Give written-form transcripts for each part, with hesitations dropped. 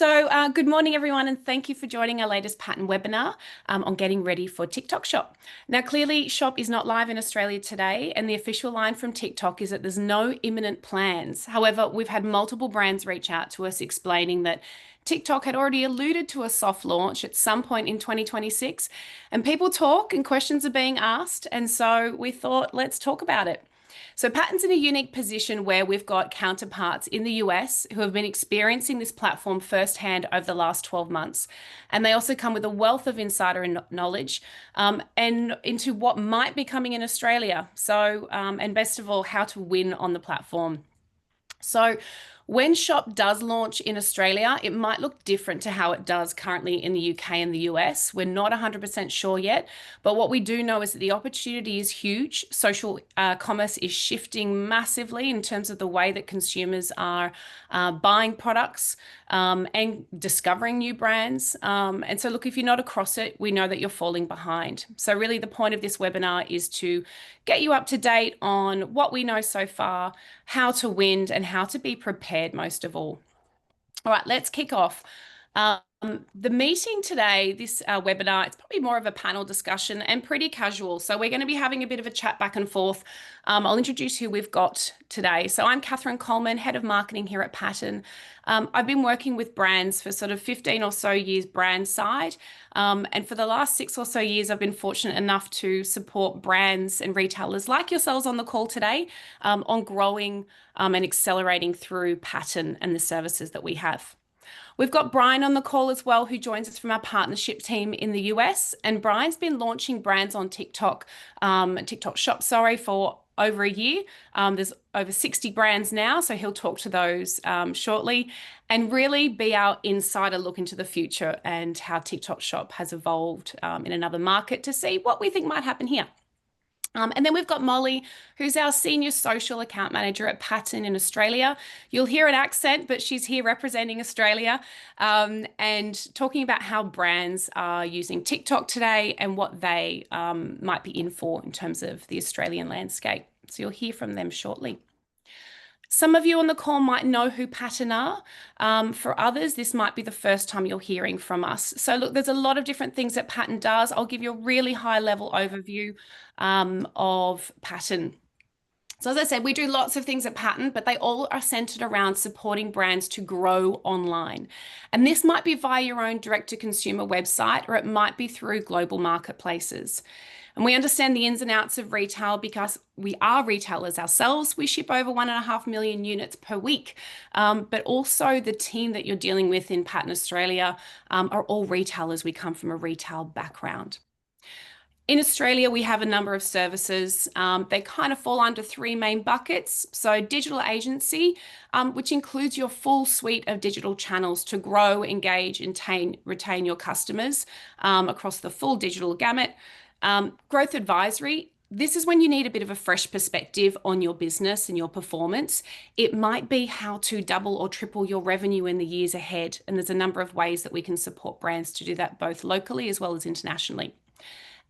Good morning, everyone, and thank you for joining our latest pattern webinar on getting ready for TikTok Shop. Now, clearly, Shop is not live in Australia today, and the official line from TikTok is that there's no imminent plans. However, we've had multiple brands reach out to us explaining that TikTok had already alluded to a soft launch at some point in 2026, and people talk and questions are being asked, and so we thought, let's talk about it. So Pattern's in a unique position where we've got counterparts in the US who have been experiencing this platform firsthand over the last 12 months. And they also come with a wealth of insider knowledge and into what might be coming in Australia. And best of all, how to win on the platform. So when Shop does launch in Australia, it might look different to how it does currently in the UK and the US. We're not 100% sure yet, but what we do know is that the opportunity is huge. Social commerce is shifting massively in terms of the way that consumers are buying products and discovering new brands. And so look, if you're not across it, we know that you're falling behind. So really the point of this webinar is to get you up to date on what we know so far, how to win, and how to be prepared most of all. All right, let's kick off. The meeting today, this webinar, it's probably more of a panel discussion and pretty casual. So we're going to be having a bit of a chat back and forth. I'll introduce who we've got today. So I'm Catherine Coleman, Head of Marketing here at Pattern. I've been working with brands for sort of 15 or so years brand side. And for the last 6 or so years, I've been fortunate enough to support brands and retailers like yourselves on the call today on growing and accelerating through Pattern and the services that we have. We've got Brian on the call as well, who joins us from our partnership team in the US. And Brian's been launching brands on TikTok, TikTok Shop, for over a year. There's over 60 brands now, so he'll talk to those shortly and really be our insider look into the future and how TikTok Shop has evolved in another market to see what we think might happen here. And then we've got Molly, who's our Senior Social Account Manager at Pattern in Australia. You'll hear an accent, but she's here representing Australia and talking about how brands are using TikTok today and what they might be in for in terms of the Australian landscape. So you'll hear from them shortly. Some of you on the call might know who Pattern are. For others, this might be the first time you're hearing from us. So look, there's a lot of different things that Pattern does. I'll give you a really high level overview of Pattern. So as I said, we do lots of things at Pattern, but they all are centered around supporting brands to grow online. And this might be via your own direct-to-consumer website, or it might be through global marketplaces. And we understand the ins and outs of retail because we are retailers ourselves. We ship over 1.5 million units per week. But also the team that you're dealing with in Pattern Australia are all retailers. We come from a retail background. In Australia, we have a number of services. They kind of fall under 3 main buckets. So digital agency, which includes your full suite of digital channels to grow, engage, and retain your customers across the full digital gamut. Growth advisory. This is when you need a bit of a fresh perspective on your business and your performance. It might be how to double or triple your revenue in the years ahead. And there's a number of ways that we can support brands to do that both locally as well as internationally.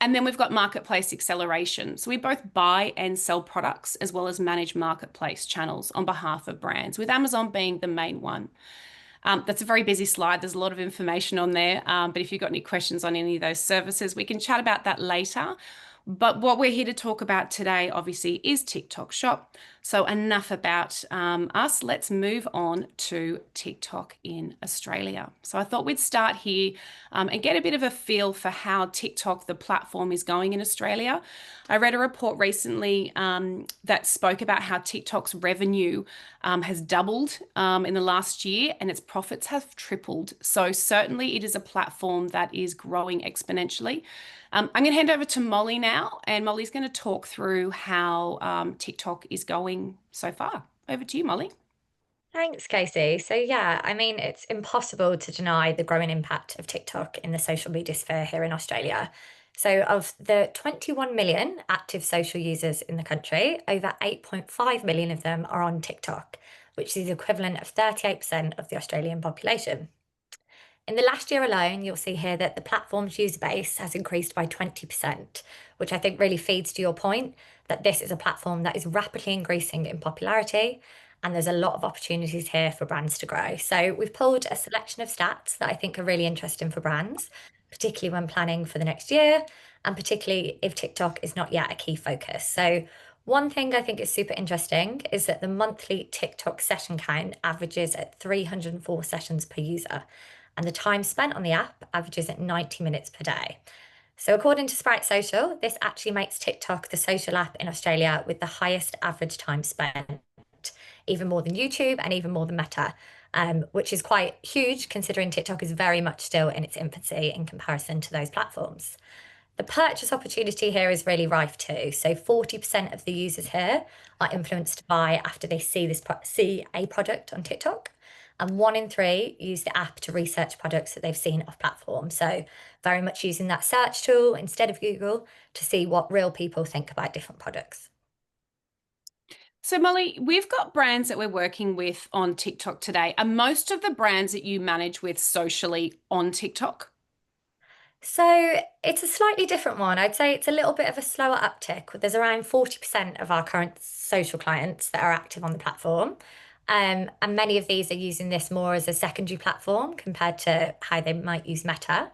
And then we've got marketplace acceleration. So we both buy and sell products as well as manage marketplace channels on behalf of brands, with Amazon being the main one. That's a very busy slide. There's a lot of information on there. But if you've got any questions on any of those services, we can chat about that later. But what we're here to talk about today, obviously, is TikTok Shop. So enough about us. Let's move on to TikTok in Australia. So I thought we'd start here and get a bit of a feel for how TikTok, the platform, is going in Australia. I read a report recently that spoke about how TikTok's revenue has doubled in the last year and its profits have tripled. So certainly it is a platform that is growing exponentially. I'm going to hand over to Molly now, and Molly's going to talk through how TikTok is going so far. Over to you, Molly. Thanks, Casey. So yeah, I mean, it's impossible to deny the growing impact of TikTok in the social media sphere here in Australia. So of the 21 million active social users in the country, over 8.5 million of them are on TikTok, which is the equivalent of 38% of the Australian population. In the last year alone, you'll see here that the platform's user base has increased by 20%, which I think really feeds to your point that this is a platform that is rapidly increasing in popularity and there's a lot of opportunities here for brands to grow. So we've pulled a selection of stats that I think are really interesting for brands, particularly when planning for the next year, and particularly if TikTok is not yet a key focus. So one thing I think is super interesting is that the monthly TikTok session count averages at 304 sessions per user, and the time spent on the app averages at 90 minutes per day. So, according to Sprite Social, this actually makes TikTok the social app in Australia with the highest average time spent, even more than YouTube and even more than Meta, which is quite huge considering TikTok is very much still in its infancy in comparison to those platforms. The purchase opportunity here is really rife too. So 40% of the users here are influenced to buy after they see a product on TikTok, and 1 in 3 use the app to research products that they've seen off platform. So very much using that search tool instead of Google to see what real people think about different products. So, Molly, we've got brands that we're working with on TikTok today. Are most of the brands that you manage with socially on TikTok? So it's a slightly different one. I'd say it's a little bit of a slower uptick. There's around 40% of our current social clients that are active on the platform. And many of these are using this more as a secondary platform compared to how they might use Meta.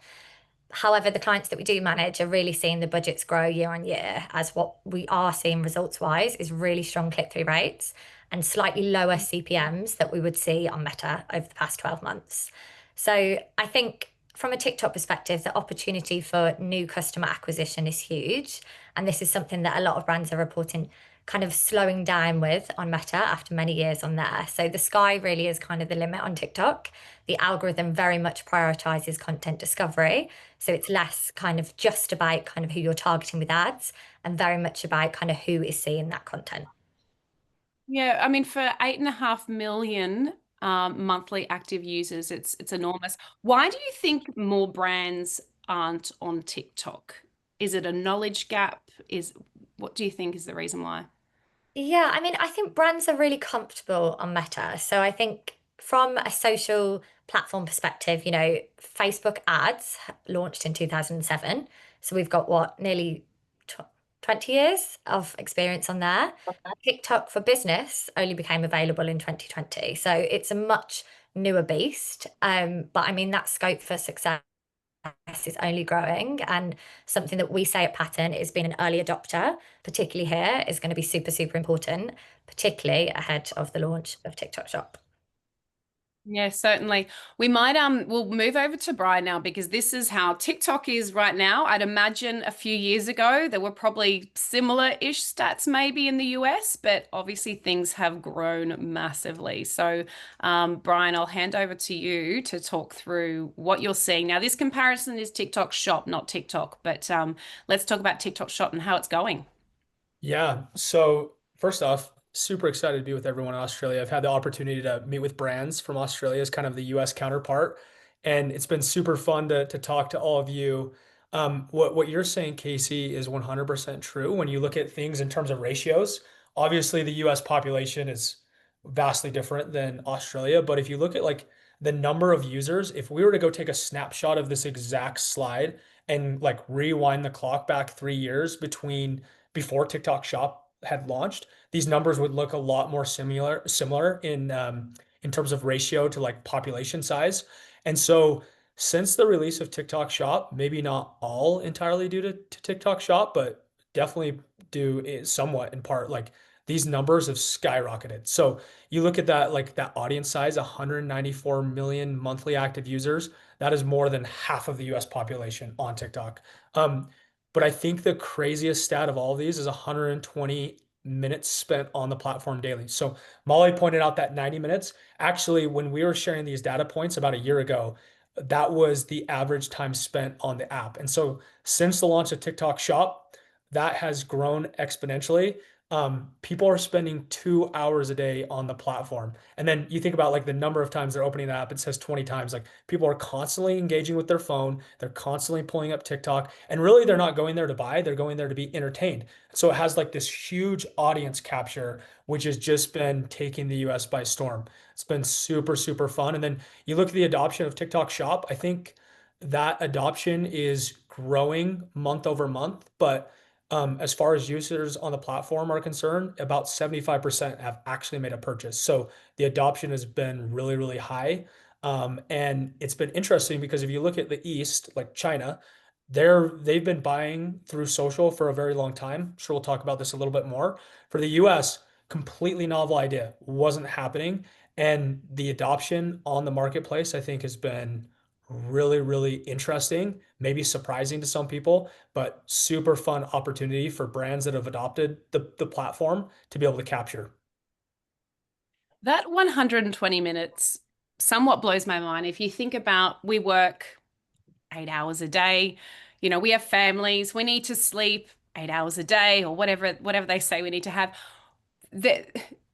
However, the clients that we do manage are really seeing the budgets grow year on year, as what we are seeing results wise is really strong click-through rates and slightly lower CPMs that we would see on Meta over the past 12 months. So I think from a TikTok perspective, the opportunity for new customer acquisition is huge. And this is something that a lot of brands are reporting kind of slowing down with on Meta after many years on there. So the sky really is kind of the limit on TikTok. The algorithm very much prioritizes content discovery. So it's less kind of just about kind of who you're targeting with ads and very much about kind of who is seeing that content. Yeah, I mean, for 8.5 million monthly active users, it's enormous. Why do you think more brands aren't on TikTok? Is it a knowledge gap? What do you think is the reason why? Yeah, I mean, I think brands are really comfortable on Meta. So I think from a social platform perspective, Facebook ads launched in 2007. So we've got what, nearly 20 years of experience on there. TikTok for business only became available in 2020. So it's a much newer beast. But I mean, that scope for success is only growing, and something that we say at Pattern is being an early adopter, particularly here, is going to be super, super important, particularly ahead of the launch of TikTok Shop. Yeah, certainly. We'll move over to Brian now because this is how TikTok is right now. I'd imagine a few years ago there were probably similar-ish stats maybe in the US, but obviously things have grown massively. So, Brian, I'll hand over to you to talk through what you're seeing. Now, this comparison is TikTok Shop, not TikTok, but let's talk about TikTok Shop and how it's going. Yeah. So first off, super excited to be with everyone in Australia. I've had the opportunity to meet with brands from Australia as kind of the US counterpart. And it's been super fun to talk to all of you. What you're saying, Casey, is 100% true. When you look at things in terms of ratios, obviously the US population is vastly different than Australia. But if you look at like the number of users, if we were to go take a snapshot of this exact slide and like rewind the clock back 3 years before TikTok Shop had launched, these numbers would look a lot more similar in terms of ratio to like population size. And so since the release of TikTok Shop, maybe not all entirely due to TikTok Shop, but definitely due somewhat in part, like these numbers have skyrocketed. So you look at that, like that audience size, 194 million monthly active users. That is more than half of the US population on TikTok. But I think the craziest stat of all of these is 120 minutes spent on the platform daily. So Molly pointed out that 90 minutes. Actually, when we were sharing these data points about a year ago, that was the average time spent on the app. And so since the launch of TikTok Shop, that has grown exponentially. People are spending 2 hours a day on the platform. And then you think about like the number of times they're opening the app, it says 20 times. Like people are constantly engaging with their phone, they're constantly pulling up TikTok, and really they're not going there to buy, they're going there to be entertained. So it has like this huge audience capture, which has just been taking the US by storm. It's been super, super fun. And then you look at the adoption of TikTok Shop, I think that adoption is growing month over month, but As far as users on the platform are concerned, about 75% have actually made a purchase. So the adoption has been really, really high. And it's been interesting because if you look at the East, like China, they've been buying through social for a very long time. I'm sure we'll talk about this a little bit more. For the US, completely novel idea, wasn't happening. And the adoption on the marketplace, I think, has been really, really interesting, maybe surprising to some people, but super fun opportunity for brands that have adopted the platform to be able to capture. That 120 minutes somewhat blows my mind. If you think about, we work 8 hours a day, we have families, we need to sleep 8 hours a day or whatever they say we need to have.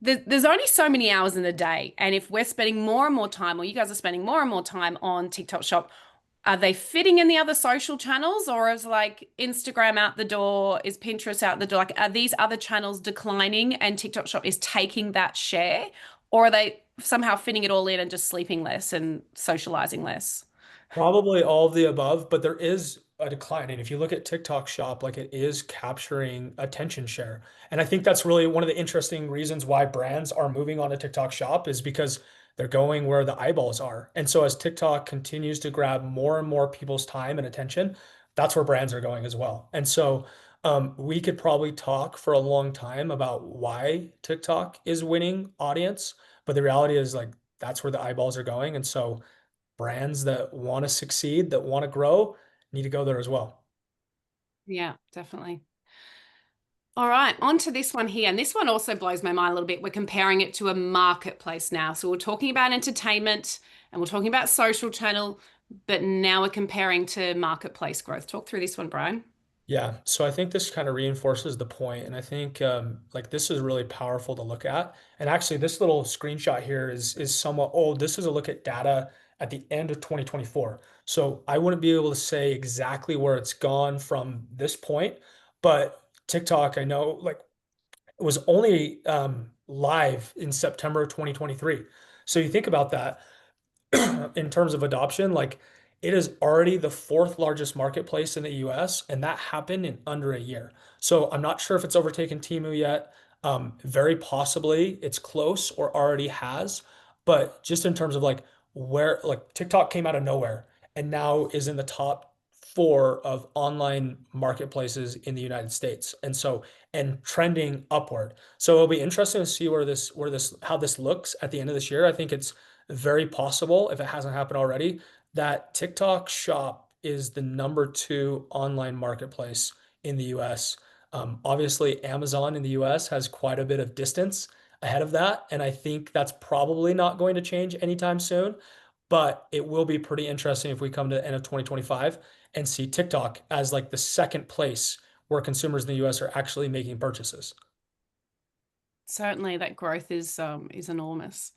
There's only so many hours in the day. And if we're spending more and more time, or you guys are spending more and more time on TikTok Shop, are they fitting in the other social channels, or is like Instagram out the door, is Pinterest out the door? Like, are these other channels declining and TikTok Shop is taking that share, or are they somehow fitting it all in and just sleeping less and socializing less? Probably all of the above, but there is a decline. And if you look at TikTok Shop, like it is capturing attention share. And I think that's really one of the interesting reasons why brands are moving on to TikTok Shop is because they're going where the eyeballs are. And so as TikTok continues to grab more and more people's time and attention, that's where brands are going as well. And so we could probably talk for a long time about why TikTok is winning audience, but the reality is like that's where the eyeballs are going. And so brands that want to succeed, that want to grow, need to go there as well. Yeah, definitely. All right, on to this one here. And this one also blows my mind a little bit. We're comparing it to a marketplace now. So we're talking about entertainment and we're talking about social channel, but now we're comparing to marketplace growth. Talk through this one, Brian. Yeah, so I think this kind of reinforces the point, and I think like this is really powerful to look at. And actually, this little screenshot here is somewhat old. This is a look at data at the end of 2024. So I wouldn't be able to say exactly where it's gone from this point, but TikTok, I know, like was only live in September of 2023. So you think about that in terms of adoption, like it is already the fourth largest marketplace in the US, and that happened in under a year. So I'm not sure if it's overtaken Temu yet. Very possibly it's close or already has, but just in terms of like where like TikTok came out of nowhere and now is in the top four of online marketplaces in the United States. And so and trending upward. So it'll be interesting to see how this looks at the end of this year. I think it's very possible, if it hasn't happened already, that TikTok Shop is the #2 online marketplace in the US. Obviously, Amazon in the US has quite a bit of distance ahead of that, and I think that's probably not going to change anytime soon. But it will be pretty interesting if we come to the end of 2025 and see TikTok as like the second place where consumers in the US are actually making purchases. Certainly, that growth is enormous.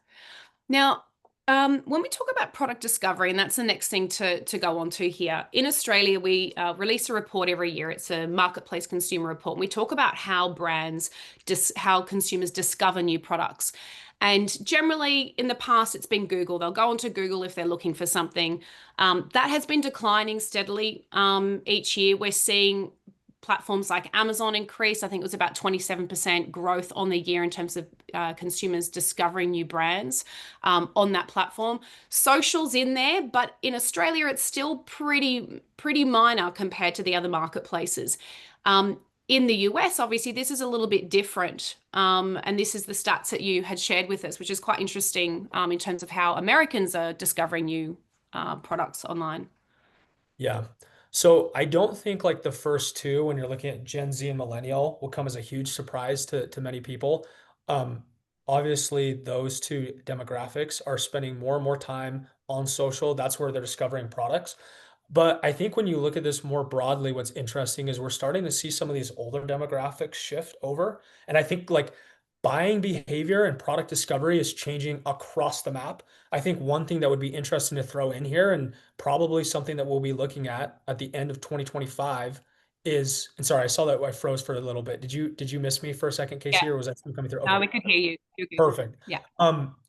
Now, when we talk about product discovery, and that's the next thing to go on to here, in Australia, we release a report every year. It's a marketplace consumer report. And we talk about how how consumers discover new products. And generally, in the past, it's been Google. They'll go onto Google if they're looking for something. That has been declining steadily each year. We're seeing platforms like Amazon increase. I think it was about 27% growth on the year in terms of consumers discovering new brands on that platform. Social's in there, but in Australia, it's still pretty minor compared to the other marketplaces. In the US, obviously, this is a little bit different. And this is the stats that you had shared with us, which is quite interesting in terms of how Americans are discovering new products online. Yeah. So I don't think like the first two, when you're looking at Gen Z and Millennial, will come as a huge surprise to many people. Um, Obviously, those two demographics are spending more and more time on social. That's where they're discovering products. But I think when you look at this more broadly, what's interesting is we're starting to see some of these older demographics shift over. And I think like buying behavior and product discovery is changing across the map. I think one thing that would be interesting to throw in here, and probably something that we'll be looking at the end of 2025 is, and sorry, I saw that I froze for a little bit. Did you miss me for a second, Yeah, Casey, or was that still coming through? no, Okay. we could hear you. You're good. Perfect. Yeah.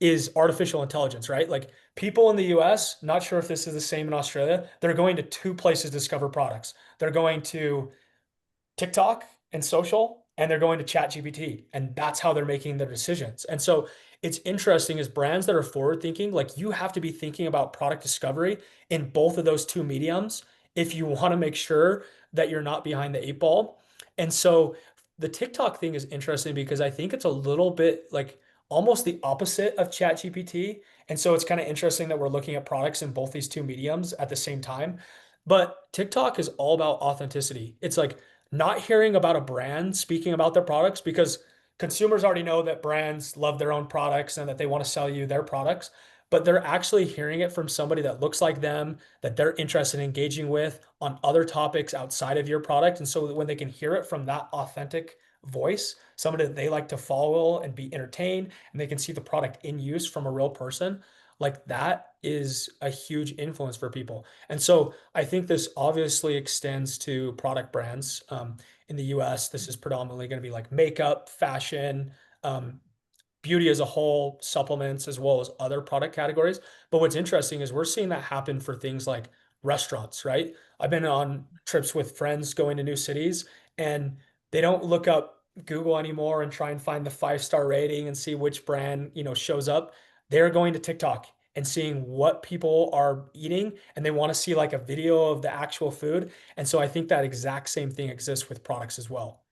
Is artificial intelligence, right? Like people in the US, not sure if this is the same in Australia, they're going to two places to discover products. They're going to TikTok and social, and they're going to ChatGPT, and that's how they're making their decisions. And so it's interesting as brands that are forward thinking, like you have to be thinking about product discovery in both of those two mediums if you want to make sure that you're not behind the eight ball. And so the TikTok thing is interesting because I think it's a little bit like almost the opposite of ChatGPT. And so it's kind of interesting that we're looking at products in both these two mediums at the same time. But TikTok is all about authenticity. It's like not hearing about a brand speaking about their products because consumers already know that brands love their own products and that they want to sell you their products, but they're actually hearing it from somebody that looks like them, that they're interested in engaging with on other topics outside of your product. And so when they can hear it from that authentic voice, somebody that they like to follow and be entertained, and they can see the product in use from a real person, like that is a huge influence for people. And so I think this obviously extends to product brands. In the US, this is predominantly going to be like makeup, fashion, um, beauty as a whole, supplements, as well as other product categories. But what's interesting is we're seeing that happen for things like restaurants, right? I've been on trips with friends going to new cities, and they don't look up Google anymore and try and find the 5-star rating and see which brand, shows up. They're going to TikTok and seeing what people are eating, and they want to see like a video of the actual food. And so I think that exact same thing exists with products as well.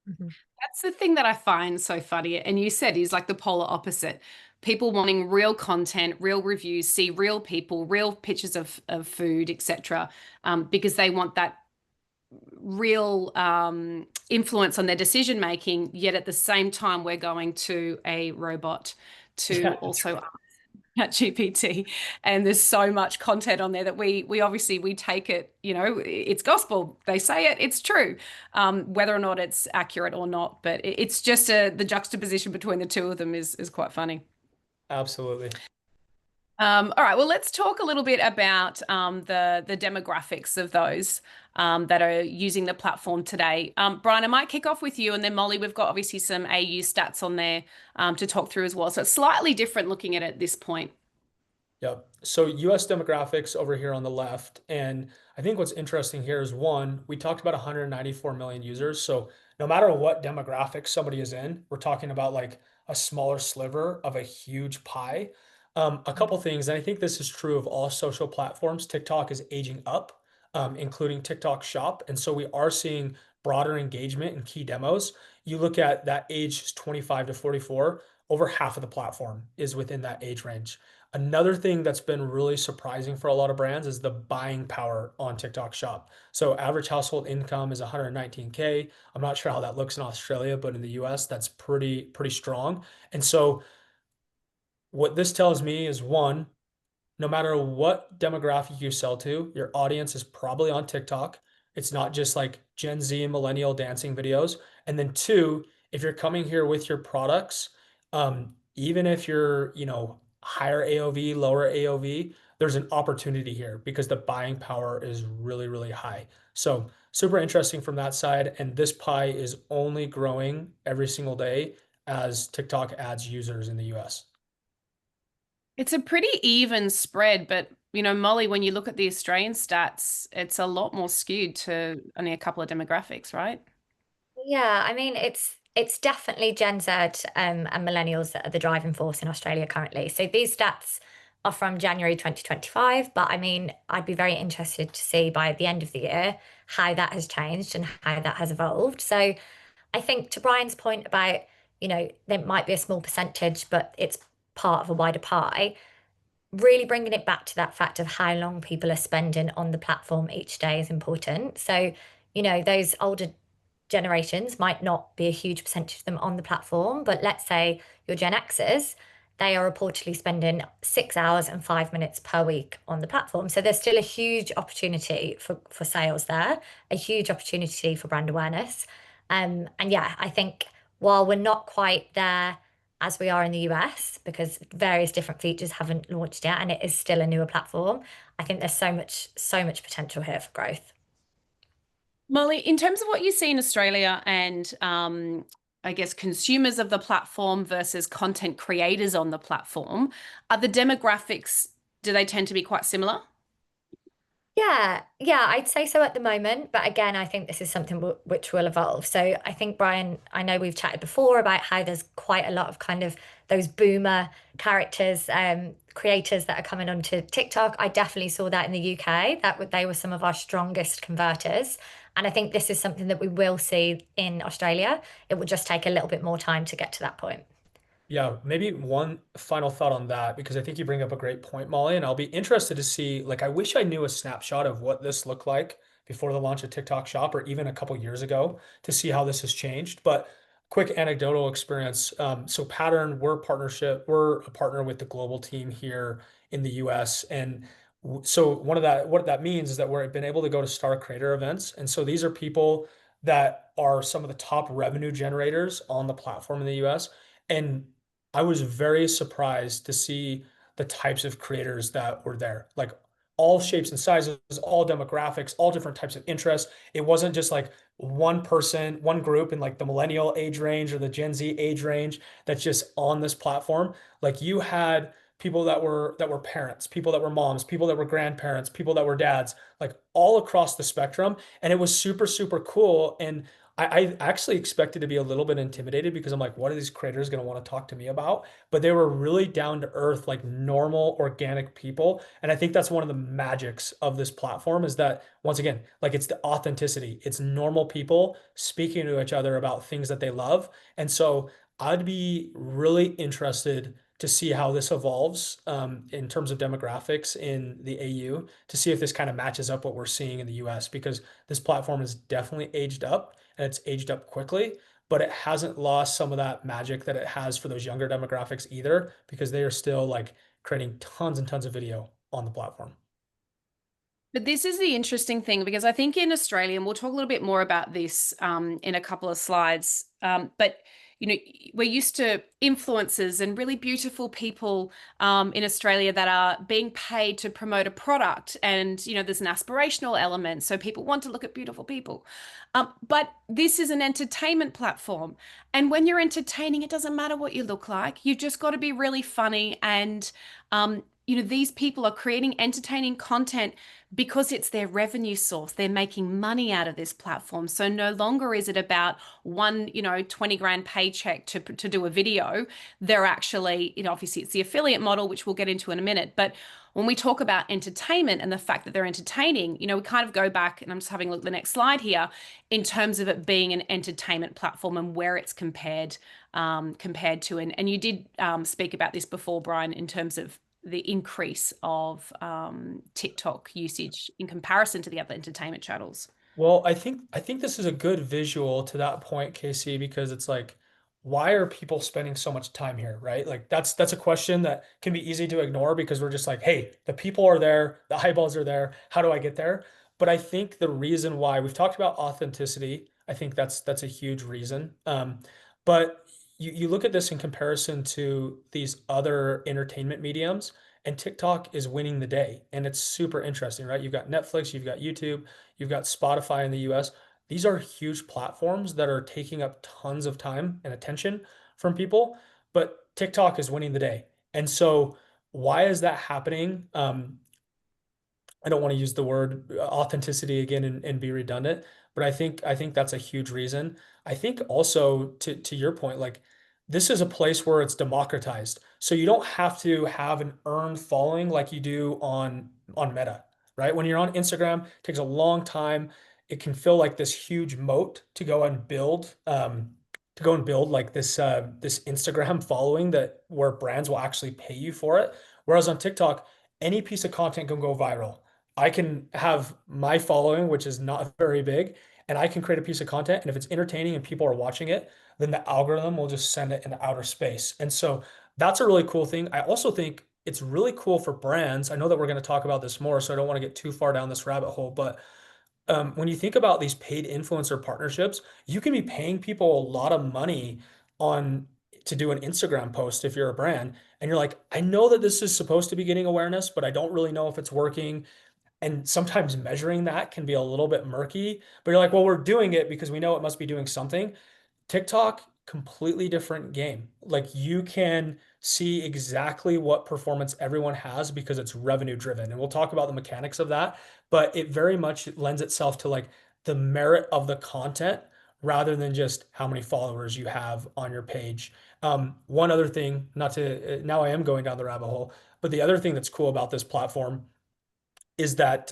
That's the thing that I find so funny. And you said is like the polar opposite. People wanting real content, real reviews, see real people, real pictures of food, etc., because they want that real influence on their decision making. Yet at the same time, we're going to a robot to Yeah, also ChatGPT, and there's so much content on there that we obviously we take it, it's gospel. They say it, it's true, whether or not it's accurate or not. But it's just the juxtaposition between the two of them is quite funny. absolutely. All right, well, let's talk a little bit about the demographics of those that are using the platform today. Brian, I might kick off with you, and then Molly, we've got obviously some AU stats on there to talk through as well. So it's slightly different looking at it at this point. Yep. So US demographics over here on the left. And I think what's interesting here is one, we talked about 194 million users. So no matter what demographic somebody is in, we're talking about like a smaller sliver of a huge pie. A couple things, and I think this is true of all social platforms. TikTok is aging up, including TikTok Shop. And so we are seeing broader engagement in key demos. You look at that age 25 to 44, over half of the platform is within that age range. Another thing that's been really surprising for a lot of brands is the buying power on TikTok Shop. So average household income is 119K. I'm not sure how that looks in Australia, but in the US, that's pretty strong. And so what this tells me is one, no matter what demographic you sell to, your audience is probably on TikTok. It's not just like Gen Z and millennial dancing videos. And then two, if you're coming here with your products, even if you're, higher AOV, lower AOV, there's an opportunity here because the buying power is really, really high. So super interesting from that side. And this pie is only growing every single day as TikTok adds users in the US. It's a pretty even spread, but Molly, when you look at the Australian stats, it's a lot more skewed to only a couple of demographics, right? Yeah, I mean, it's definitely Gen Z and millennials that are the driving force in Australia currently. So these stats are from January 2025, but I mean, I'd be very interested to see by the end of the year how that has changed and how that has evolved. So I think to Brian's point about, there might be a small percentage, but it's part of a wider pie, really bringing it back to that fact of how long people are spending on the platform each day is important. So, those older generations might not be a huge percentage of them on the platform, but let's say your Gen Xers, they are reportedly spending 6 hours and 5 minutes per week on the platform. So there's still a huge opportunity for sales there, a huge opportunity for brand awareness. And yeah, I think while we're not quite there as we are in the US, because various different features haven't launched yet and it is still a newer platform, I think there's so much potential here for growth. Molly, in terms of what you see in Australia and I guess consumers of the platform versus content creators on the platform, are the demographics, do they tend to be quite similar? Yeah, I'd say so at the moment. But again, I think this is something which will evolve. So I think, Brian, I know we've chatted before about how there's quite a lot of kind of those boomer characters, creators that are coming onto TikTok. I definitely saw that in the UK. They were some of our strongest converters. And I think this is something that we will see in Australia. It will just take a little bit more time to get to that point. Yeah, maybe one final thought on that, because I think you bring up a great point, Molly, and I'll be interested to see, like, I wish I knew a snapshot of what this looked like before the launch of TikTok Shop or even a couple years ago to see how this has changed. But quick anecdotal experience. So Pattern, we're a partner with the global team here in the US. And so what that means is that we've been able to go to star creator events. And so these are people that are some of the top revenue generators on the platform in the US. And I was very surprised to see the types of creators that were there, like all shapes and sizes, all demographics, all different types of interests. It wasn't just like one person, one group in like the millennial age range or the Gen Z age range that's just on this platform. Like you had people that were parents, people that were moms, people that were grandparents, people that were dads, like all across the spectrum. And it was super, super cool. And I actually expected to be a little bit intimidated because I'm like, what are these creators going to want to talk to me about? But they were really down to earth, like normal, organic people. And I think that's one of the magics of this platform is that, once again, like it's the authenticity. It's normal people speaking to each other about things that they love. And so I'd be really interested to see how this evolves in terms of demographics in the AU, to see if this kind of matches up what we're seeing in the US, because this platform has definitely aged up and it's aged up quickly, but it hasn't lost some of that magic that it has for those younger demographics either, because they are still like creating tons and tons of video on the platform. But this is the interesting thing because I think in Australia, and we'll talk a little bit more about this in a couple of slides, but you know, we're used to influencers and really beautiful people in Australia that are being paid to promote a product, and you know, there's an aspirational element, so people want to look at beautiful people. But this is an entertainment platform, and when you're entertaining, it doesn't matter what you look like. You've just got to be really funny and you know, these people are creating entertaining content because it's their revenue source. They're making money out of this platform. So no longer is it about one, you know, 20 grand paycheck to do a video. They're actually, you know, obviously it's the affiliate model, which we'll get into in a minute. But when we talk about entertainment and the fact that they're entertaining, you know, we kind of go back, and I'm just having a look at the next slide here, in terms of it being an entertainment platform and where it's compared to. And you did speak about this before, Brian, in terms of the increase of TikTok usage in comparison to the other entertainment channels. Well, I think this is a good visual to that point, Casey, because it's like, why are people spending so much time here, right? Like that's a question that can be easy to ignore because we're just like, hey, the people are there, the eyeballs are there. How do I get there? But I think the reason why we've talked about authenticity, I think that's a huge reason. But you look at this in comparison to these other entertainment mediums, and TikTok is winning the day, and it's super interesting, right? You've got Netflix, you've got YouTube. You've got Spotify in the US. These are huge platforms that are taking up tons of time and attention from people, but TikTok is winning the day. And so, why is that happening? I don't want to use the word authenticity again and be redundant, but I think that's a huge reason. I think also to your point, like this is a place where it's democratized. So you don't have to have an earned following like you do on Meta, right? When you're on Instagram, it takes a long time. It can feel like this huge moat to go and build like this Instagram following that where brands will actually pay you for it. Whereas on TikTok, any piece of content can go viral. I can have my following, which is not very big, and I can create a piece of content. And if it's entertaining and people are watching it, then the algorithm will just send it into outer space. And so that's a really cool thing. I also think it's really cool for brands. I know that we're going to talk about this more, so I don't want to get too far down this rabbit hole, but when you think about these paid influencer partnerships, you can be paying people a lot of money on to do an Instagram post if you're a brand, and you're like, I know that this is supposed to be getting awareness, but I don't really know if it's working. And sometimes measuring that can be a little bit murky, but you're like, well, we're doing it because we know it must be doing something. TikTok, completely different game. Like you can see exactly what performance everyone has because it's revenue driven. And we'll talk about the mechanics of that, but it very much lends itself to like the merit of the content rather than just how many followers you have on your page. One other thing, not to, now I am going down the rabbit hole, but the other thing that's cool about this platform is that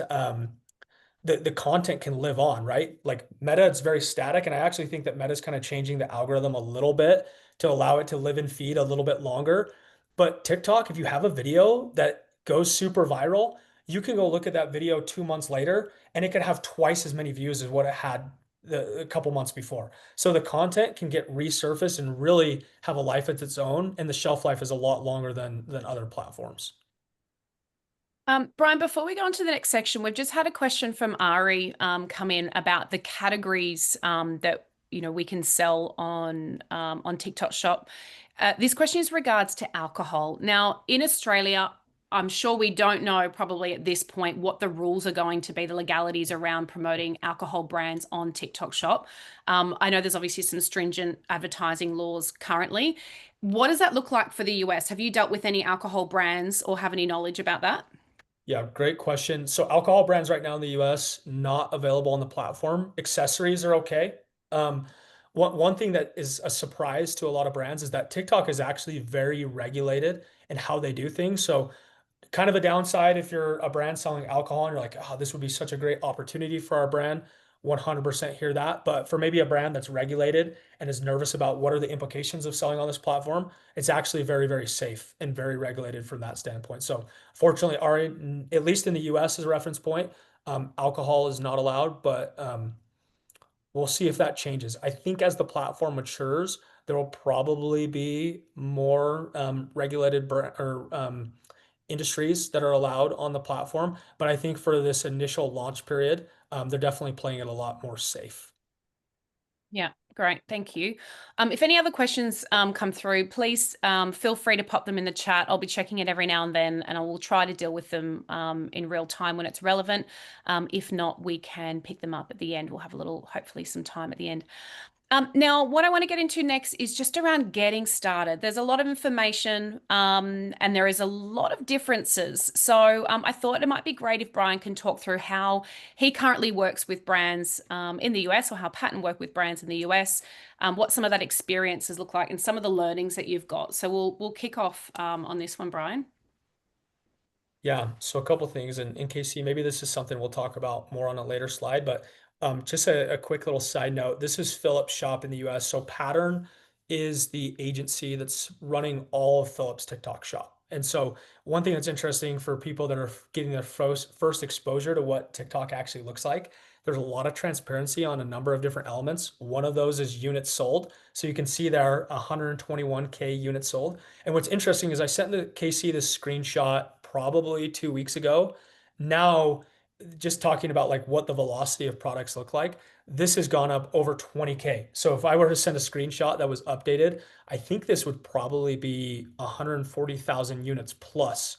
the content can live on, right? Like Meta, it's very static. And I actually think that Meta is kind of changing the algorithm a little bit to allow it to live in feed a little bit longer. But TikTok, if you have a video that goes super viral, you can go look at that video 2 months later and it could have twice as many views as what it had a couple months before. So the content can get resurfaced and really have a life of its own. And the shelf life is a lot longer than other platforms. Brian, before we go on to the next section, we've just had a question from Ari come in about the categories that we can sell on TikTok Shop. This question is regards to alcohol. Now, in Australia, I'm sure we don't know probably at this point what the rules are going to be, the legalities around promoting alcohol brands on TikTok Shop. I know there's obviously some stringent advertising laws currently. What does that look like for the US? Have you dealt with any alcohol brands or have any knowledge about that? Yeah, great question. So alcohol brands right now in the US, not available on the platform. Accessories are okay. One thing that is a surprise to a lot of brands is that TikTok is actually very regulated in how they do things. So kind of a downside if you're a brand selling alcohol and you're like, oh, this would be such a great opportunity for our brand. 100% hear that. But for maybe a brand that's regulated and is nervous about what are the implications of selling on this platform, it's actually very, very safe and very regulated from that standpoint. So fortunately, at least in the US as a reference point, alcohol is not allowed, but we'll see if that changes. I think as the platform matures, there will probably be more regulated industries that are allowed on the platform. But I think for this initial launch period, they're definitely playing it a lot more safe. Yeah, great. Thank you. If any other questions come through, please feel free to pop them in the chat. I'll be checking it every now and then, and I will try to deal with them in real time when it's relevant. If not, we can pick them up at the end. We'll have hopefully some time at the end. Now, what I want to get into next is just around getting started. There's a lot of information and there is a lot of differences. So I thought it might be great if Brian can talk through how he currently works with brands in the US, or how Pat and work with brands in the US, what some of that experiences look like and some of the learnings that you've got. So we'll kick off on this one, Brian. Yeah, so a couple things, and in KC, maybe this is something we'll talk about more on a later slide, but just a quick little side note. This is Philips Shop in the US. So Pattern is the agency that's running all of Philips TikTok Shop. And so one thing that's interesting for people that are getting their first exposure to what TikTok actually looks like, there's a lot of transparency on a number of different elements. One of those is units sold. So you can see there 121K units sold. And what's interesting is I sent the KC this screenshot probably 2 weeks ago. Now, just talking about like what the velocity of products look like, this has gone up over 20K. So if I were to send a screenshot that was updated, I think this would probably be 140,000 units plus.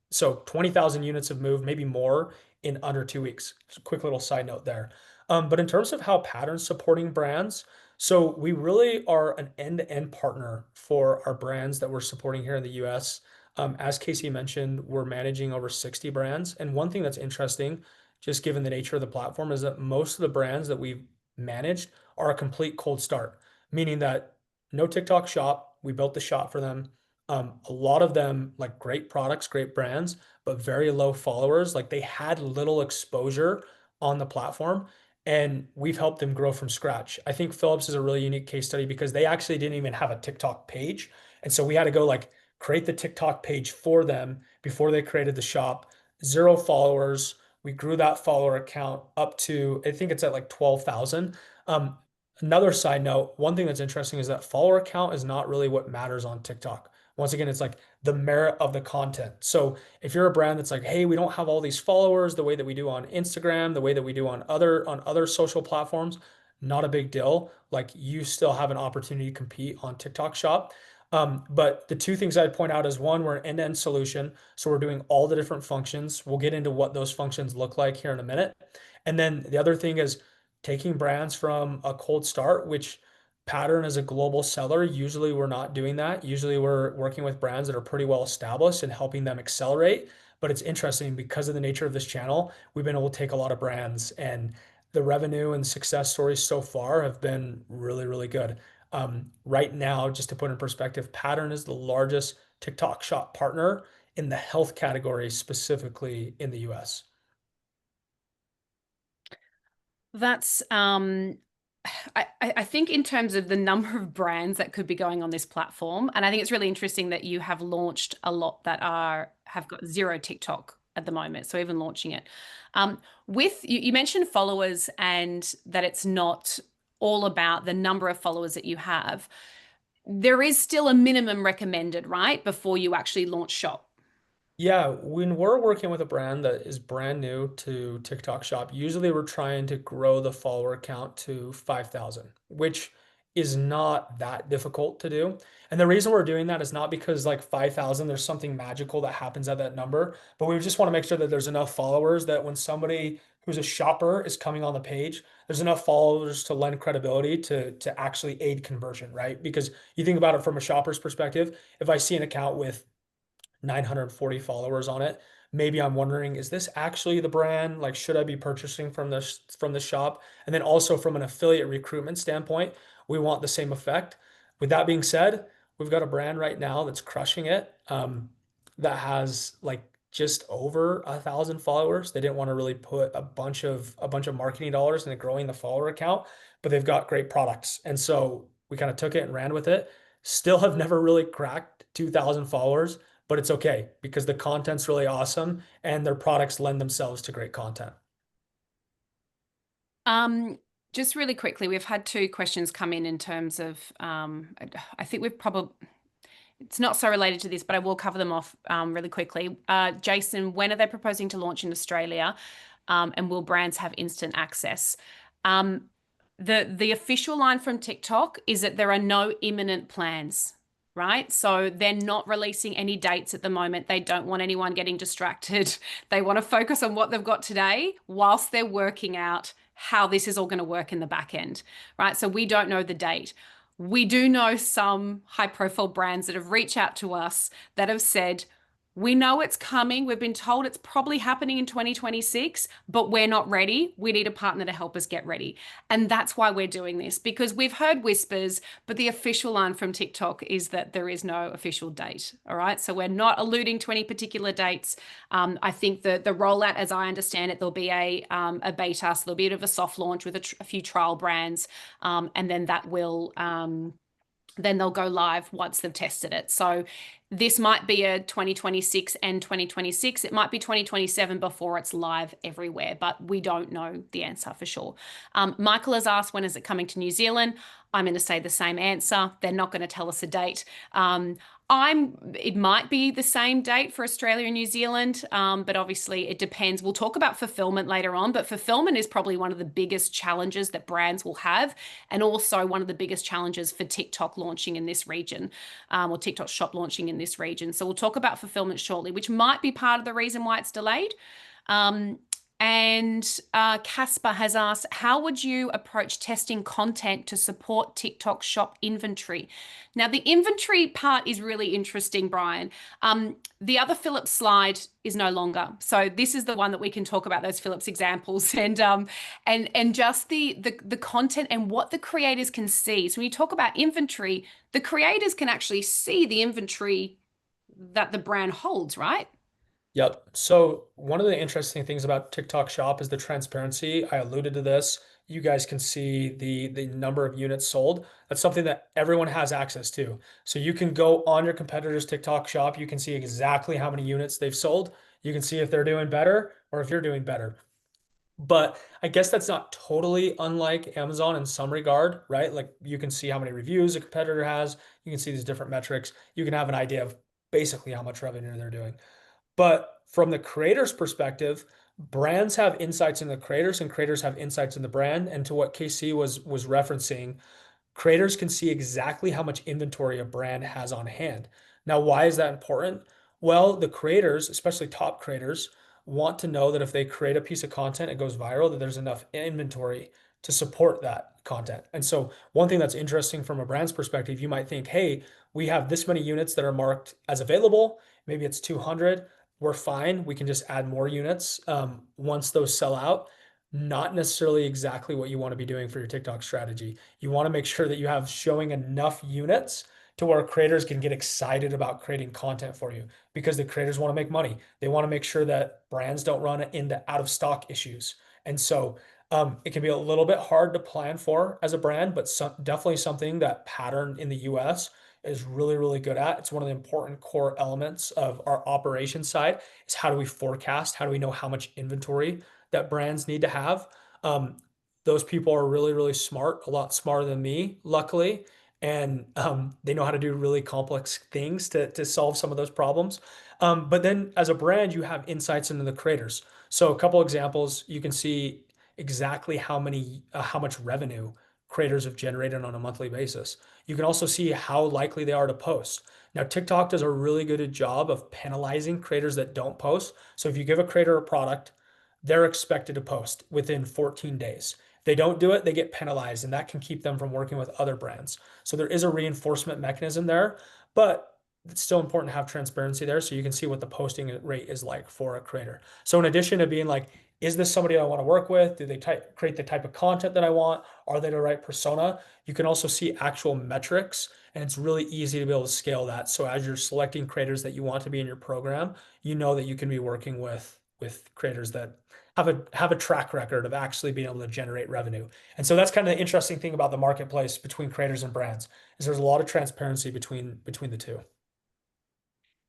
So 20,000 units have moved, maybe more in under 2 weeks. Just a quick little side note there. But in terms of how Pattern's supporting brands, so we really are an end-to-end partner for our brands that we're supporting here in the US. As Casey mentioned, we're managing over 60 brands. And one thing that's interesting, just given the nature of the platform, is that most of the brands that we've managed are a complete cold start, meaning that no TikTok shop, we built the shop for them. A lot of them like great products, great brands, but very low followers. Like they had little exposure on the platform and we've helped them grow from scratch. I think Philips is a really unique case study because they actually didn't even have a TikTok page. And so we had to go like create the TikTok page for them before they created the shop. 0 followers. We grew that follower account up to, I think it's at like 12,000. Another side note, one thing that's interesting is that follower count is not really what matters on TikTok. Once again, it's like the merit of the content. So if you're a brand that's like, hey, we don't have all these followers the way that we do on Instagram, the way that we do on other social platforms, not a big deal. Like you still have an opportunity to compete on TikTok Shop. But the two things I'd point out is one, we're an end-to-end solution. So we're doing all the different functions. We'll get into what those functions look like here in a minute. And then the other thing is taking brands from a cold start, which Pattern as a global seller, usually we're not doing that. Usually we're working with brands that are pretty well established and helping them accelerate. But it's interesting because of the nature of this channel, we've been able to take a lot of brands, and the revenue and success stories so far have been really, really good. Right now, just to put in perspective, Pattern is the largest TikTok Shop partner in the health category, specifically in the US. That's I think in terms of the number of brands that could be going on this platform, and I think it's really interesting that you have launched a lot that have got zero TikTok at the moment. So even launching it. With you mentioned followers and that it's not all about the number of followers that you have. There is still a minimum recommended, right? Before you actually launch shop. Yeah, when we're working with a brand that is brand new to TikTok Shop, usually we're trying to grow the follower count to 5,000, which is not that difficult to do. And the reason we're doing that is not because like 5,000, there's something magical that happens at that number, but we just want to make sure that there's enough followers that when somebody who's a shopper is coming on the page, there's enough followers to lend credibility to actually aid conversion, right? Because you think about it from a shopper's perspective, if I see an account with 940 followers on it. Maybe I'm wondering, is this actually the brand? Like, should I be purchasing from the shop? And then also from an affiliate recruitment standpoint, we want the same effect. With that being said, we've got a brand right now that's crushing it, that has like just over 1,000 followers. They didn't want to really put a bunch of marketing dollars into growing the follower account, but they've got great products. And so we kind of took it and ran with it. Still have never really cracked 2,000 followers, but it's okay because the content's really awesome and their products lend themselves to great content. Just really quickly, we've had two questions come in terms of, I think we've probably, it's not so related to this, but I will cover them off really quickly. Jason, when are they proposing to launch in Australia? And will brands have instant access? The official line from TikTok is that there are no imminent plans, right? So they're not releasing any dates at the moment. They don't want anyone getting distracted. They want to focus on what they've got today whilst they're working out how this is all going to work in the back end, right? So we don't know the date. We do know some high profile brands that have reached out to us that have said, we know it's coming. We've been told it's probably happening in 2026, but we're not ready. We need a partner to help us get ready. And that's why we're doing this, because we've heard whispers, but the official line from TikTok is that there is no official date. All right. So we're not alluding to any particular dates. I think the rollout, as I understand it, there'll be a beta, so there'll be a bit of a soft launch with a few trial brands, and then that will. Then they'll go live once they've tested it. So this might be a 2026 and 2026. It might be 2027 before it's live everywhere, but we don't know the answer for sure. Michael has asked, when is it coming to New Zealand? I'm going to say the same answer. They're not going to tell us a date. It might be the same date for Australia and New Zealand, but obviously it depends. We'll talk about fulfillment later on, but fulfillment is probably one of the biggest challenges that brands will have, and also one of the biggest challenges for TikTok launching in this region, or TikTok Shop launching in this region. So we'll talk about fulfillment shortly, which might be part of the reason why it's delayed. And Casper has asked, how would you approach testing content to support TikTok Shop inventory? Now, the inventory part is really interesting, Brian. The other Philips slide is no longer. So this is the one that we can talk about, those Philips examples, and just the content and what the creators can see. So when you talk about inventory, the creators can actually see the inventory that the brand holds, right? Yep. So one of the interesting things about TikTok Shop is the transparency. I alluded to this. You guys can see the number of units sold. That's something that everyone has access to. So you can go on your competitor's TikTok Shop. You can see exactly how many units they've sold. You can see if they're doing better or if you're doing better. But I guess that's not totally unlike Amazon in some regard, right? Like you can see how many reviews a competitor has. You can see these different metrics. You can have an idea of basically how much revenue they're doing. But from the creator's perspective, brands have insights in the creators and creators have insights in the brand. And to what KC was referencing, creators can see exactly how much inventory a brand has on hand. Now, why is that important? Well, the creators, especially top creators, want to know that if they create a piece of content, it goes viral, that there's enough inventory to support that content. And so one thing that's interesting from a brand's perspective, you might think, hey, we have this many units that are marked as available. Maybe it's 200. We're fine. We can just add more units once those sell out. Not necessarily exactly what you want to be doing for your TikTok strategy. You want to make sure that you have showing enough units to where creators can get excited about creating content for you, because the creators want to make money. They want to make sure that brands don't run into out of stock issues. And so it can be a little bit hard to plan for as a brand, but definitely something that Pattern in the US is really, really good at. It's one of the important core elements of our operations side is how do we forecast? How do we know how much inventory that brands need to have? Those people are really, really smart, a lot smarter than me, luckily. And they know how to do really complex things to solve some of those problems. But then as a brand, you have insights into the creators. So a couple examples, you can see exactly how much revenue creators have generated on a monthly basis. You can also see how likely they are to post. Now, TikTok does a really good job of penalizing creators that don't post. So if you give a creator a product, they're expected to post within 14 days. If they don't do it, they get penalized, and that can keep them from working with other brands. So there is a reinforcement mechanism there, but it's still important to have transparency there so you can see what the posting rate is like for a creator. So in addition to being like, is this somebody I want to work with? Do they create the type of content that I want? Are they the right persona? You can also see actual metrics, and it's really easy to be able to scale that. So as you're selecting creators that you want to be in your program, you know that you can be working with creators that have a track record of actually being able to generate revenue. And so that's kind of the interesting thing about the marketplace between creators and brands is there's a lot of transparency between the two.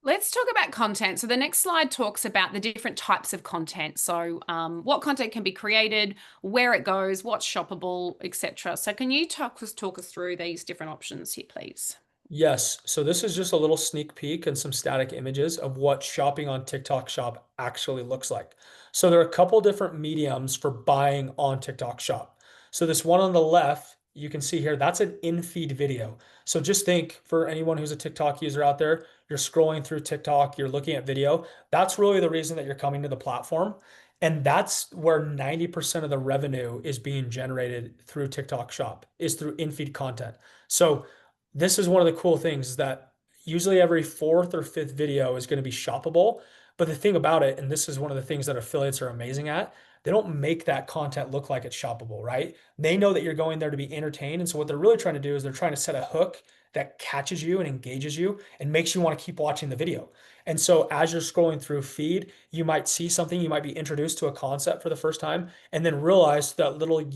Let's talk about content. So the next slide talks about the different types of content. So what content can be created, where it goes, what's shoppable, etc. So can you talk us through these different options here, please? Yes. So this is just a little sneak peek and some static images of what shopping on TikTok Shop actually looks like. So there are a couple different mediums for buying on TikTok Shop. So this one on the left, you can see here, that's an in-feed video. So just think, for anyone who's a TikTok user out there, you're scrolling through TikTok, you're looking at video. That's really the reason that you're coming to the platform. And that's where 90% of the revenue is being generated through TikTok Shop, is through in-feed content. So this is one of the cool things, is that usually every fourth or fifth video is going to be shoppable. But the thing about it, and this is one of the things that affiliates are amazing at, they don't make that content look like it's shoppable, right? They know that you're going there to be entertained. And so what they're really trying to do is they're trying to set a hook that catches you and engages you and makes you want to keep watching the video. And so as you're scrolling through feed, you might see something, you might be introduced to a concept for the first time, and then realize that little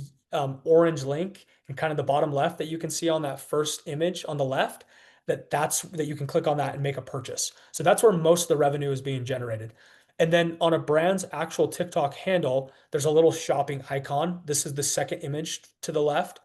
orange link in kind of the bottom left that you can see on that first image on the left, that you can click on that and make a purchase. So that's where most of the revenue is being generated. And then on a brand's actual TikTok handle, there's a little shopping icon. This is the second image to the left,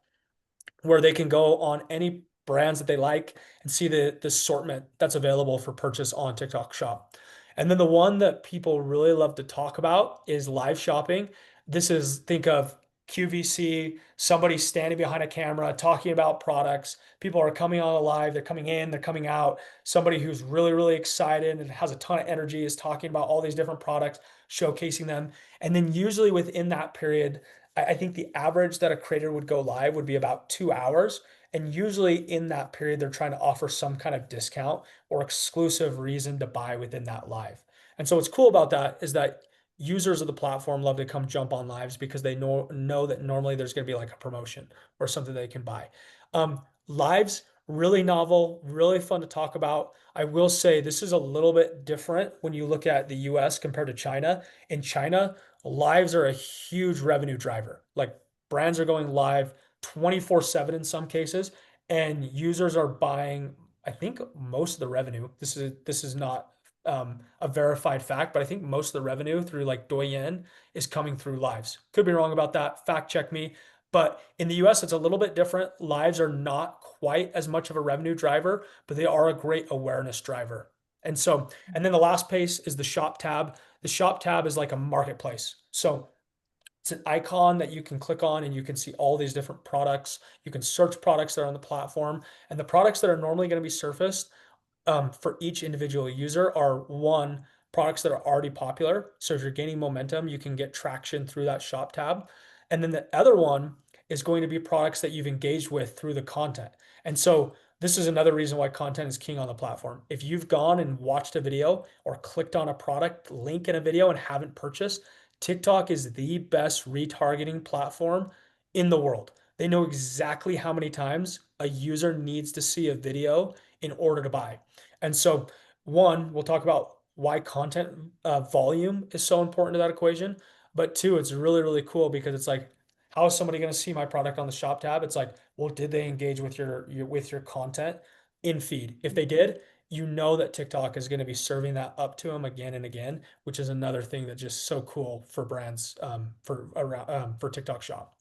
where they can go on any brands that they like and see the assortment that's available for purchase on TikTok Shop. And then the one that people really love to talk about is live shopping. This is, think of QVC, somebody standing behind a camera talking about products. People are coming on live, they're coming in, they're coming out. Somebody who's really, really excited and has a ton of energy is talking about all these different products, showcasing them. And then usually within that period, I think the average that a creator would go live would be about 2 hours. And usually in that period, they're trying to offer some kind of discount or exclusive reason to buy within that live. And so what's cool about that is that users of the platform love to come jump on lives because they know that normally there's going to be like a promotion or something they can buy. Lives, really novel, really fun to talk about. I will say this is a little bit different when you look at the US compared to China. In China, lives are a huge revenue driver. Like, brands are going live 24/7 in some cases, and users are buying, I think, most of the revenue. This is not a verified fact, but I think most of the revenue through like Douyin is coming through lives. Could be wrong about that. Fact check me. But in the US, it's a little bit different. Lives are not quite as much of a revenue driver, but they are a great awareness driver. And then the last piece is the shop tab. The shop tab is like a marketplace. So it's an icon that you can click on and you can see all these different products. You can search products that are on the platform, and the products that are normally going to be surfaced for each individual user are, one, products that are already popular. So if you're gaining momentum, you can get traction through that shop tab. And then the other one is going to be products that you've engaged with through the content. And so this is another reason why content is king on the platform. If you've gone and watched a video or clicked on a product link in a video and haven't purchased, TikTok is the best retargeting platform in the world. They know exactly how many times a user needs to see a video in order to buy. And so, one, we'll talk about why content volume is so important to that equation. But two, it's really, really cool because it's like, how is somebody going to see my product on the shop tab? It's like, well, did they engage with your content in feed? If they did, you know that TikTok is going to be serving that up to them again and again, which is another thing that's just so cool for brands for TikTok Shop.